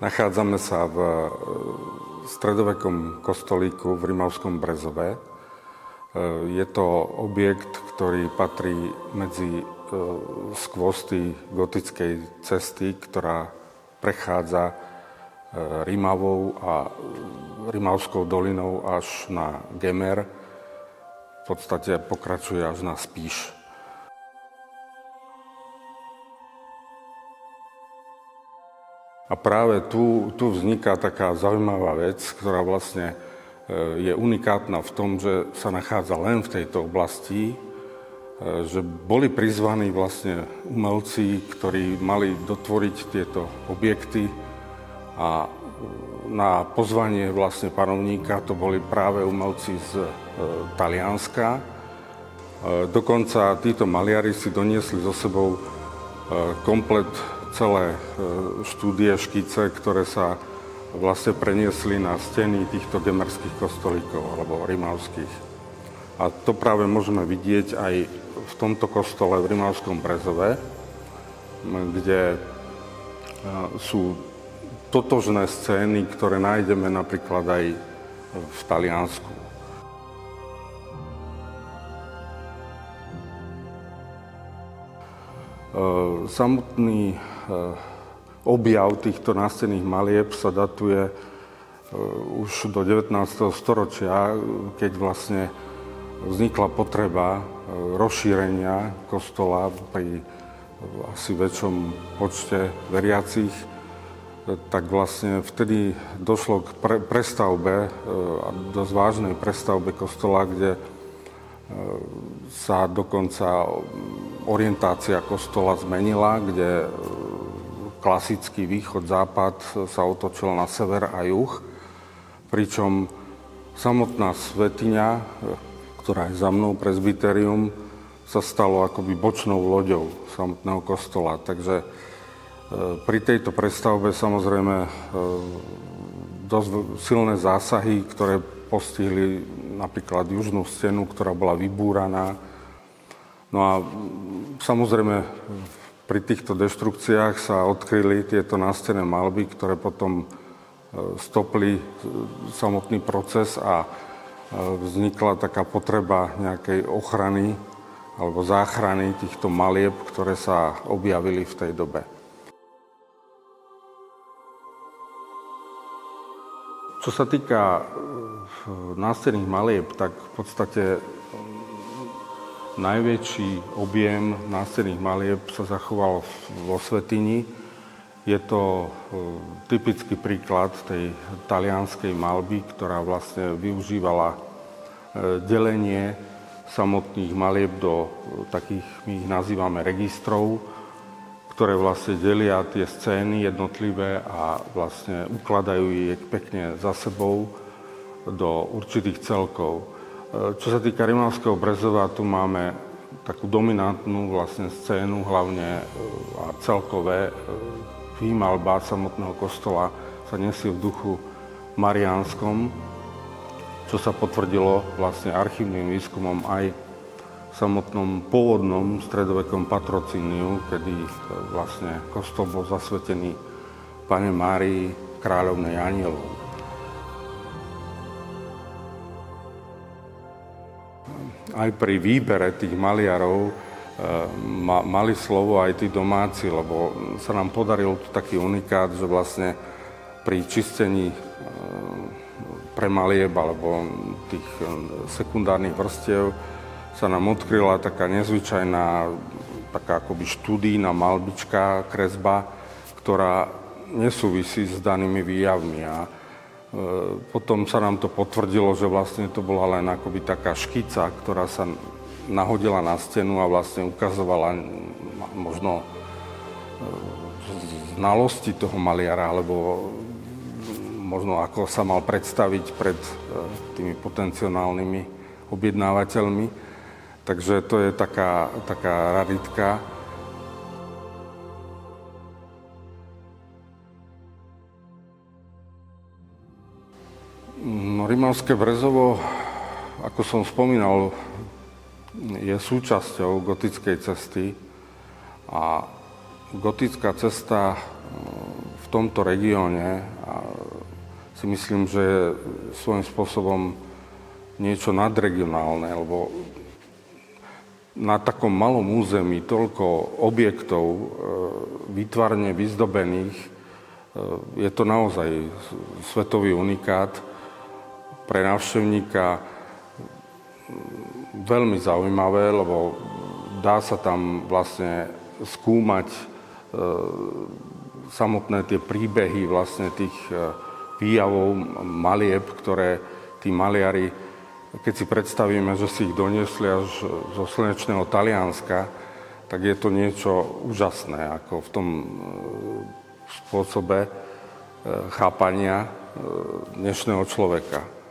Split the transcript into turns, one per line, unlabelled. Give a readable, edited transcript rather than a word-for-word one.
Nachádzame sa v stredovekom kostolíku v Rimavskom Brezove. Je to objekt, ktorý patrí medzi skvosty gotickej cesty, ktorá prechádza Rimavou a Rimavskou dolinou až na Gemer. V podstate pokračuje až na Spíš. A práve tu vzniká taká zaujímavá vec, ktorá vlastne je unikátna v tom, že sa nachádza len v tejto oblasti, že boli prizvaní vlastne umelci, ktorí mali dotvoriť tieto objekty a na pozvanie vlastne panovníka to boli práve umelci z Talianska. Dokonca títo maliari si doniesli so sebou komplet celé štúdie, škice, ktoré sa vlastne preniesli na steny týchto gemerských kostolíkov alebo rimavských. A to práve môžeme vidieť aj v tomto kostole v Rimavskom Brezove, kde sú totožné scény, ktoré nájdeme napríklad aj v Taliansku. Samotný objav týchto nástenných malieb sa datuje už do 19. storočia, keď vlastne vznikla potreba rozšírenia kostola pri asi väčšom počte veriacich, tak vlastne vtedy došlo k prestavbe, dosť vážnej prestavbe kostola, kde sa dokonca orientácia kostola zmenila, kde klasický východ-západ sa otočil na sever a juh, pričom samotná svätyňa, ktorá je za mnou, presbyterium, sa stalo akoby bočnou loďou samotného kostola. Takže pri tejto prestavbe samozrejme dosť silné zásahy, ktoré postihli napríklad južnú stenu, ktorá bola vybúraná. No a samozrejme pri týchto deštrukciách sa odkryli tieto nástenné malby, ktoré potom stopli samotný proces a vznikla taká potreba nejakej ochrany alebo záchrany týchto malieb, ktoré sa objavili v tej dobe. Čo sa týka nástenných malieb, tak v podstate najväčší objem nástenných malieb sa zachoval vo svätyni. Je to typický príklad tej talianskej malby, ktorá vlastne využívala delenie samotných malieb do takých, my ich nazývame registrov, ktoré vlastne delia tie scény jednotlivé a vlastne ukladajú ich pekne za sebou do určitých celkov. Čo sa týka Rimavského Brezova, tu máme takú dominantnú vlastne scénu, hlavne a celkové výmalba samotného kostola sa nesie v duchu mariánskom, čo sa potvrdilo vlastne archívnym výskumom aj v samotnom pôvodnom stredovekom patrocíniu, kedy vlastne kostol bol zasvetený Panne Márii, kráľovnej anielov. Aj pri výbere tých maliarov mali slovo aj tí domáci, lebo sa nám podaril tu taký unikát, že vlastne pri čistení premalieb alebo tých sekundárnych vrstiev sa nám odkryla taká nezvyčajná, taká akoby štúdijná malbička, kresba, ktorá nesúvisí s danými výjavmi. A potom sa nám to potvrdilo, že vlastne to bola len akoby taká škica, ktorá sa nahodila na stenu a vlastne ukazovala možno znalosti toho maliara, alebo možno ako sa mal predstaviť pred tými potenciálnymi objednávateľmi. Takže to je taká raritka. No, Rimavské Brezovo, ako som spomínal, je súčasťou gotickej cesty a gotická cesta v tomto regióne si myslím, že je svojím spôsobom niečo nadregionálne, lebo na takom malom území toľko objektov výtvarne vyzdobených, je to naozaj svetový unikát. Pre návštevníka veľmi zaujímavé, lebo dá sa tam vlastne skúmať samotné tie príbehy vlastne tých výjavov, malieb, ktoré tí maliari, keď si predstavíme, že si ich doniesli až zo slnečného Talianska, tak je to niečo úžasné, ako v tom spôsobe chápania dnešného človeka.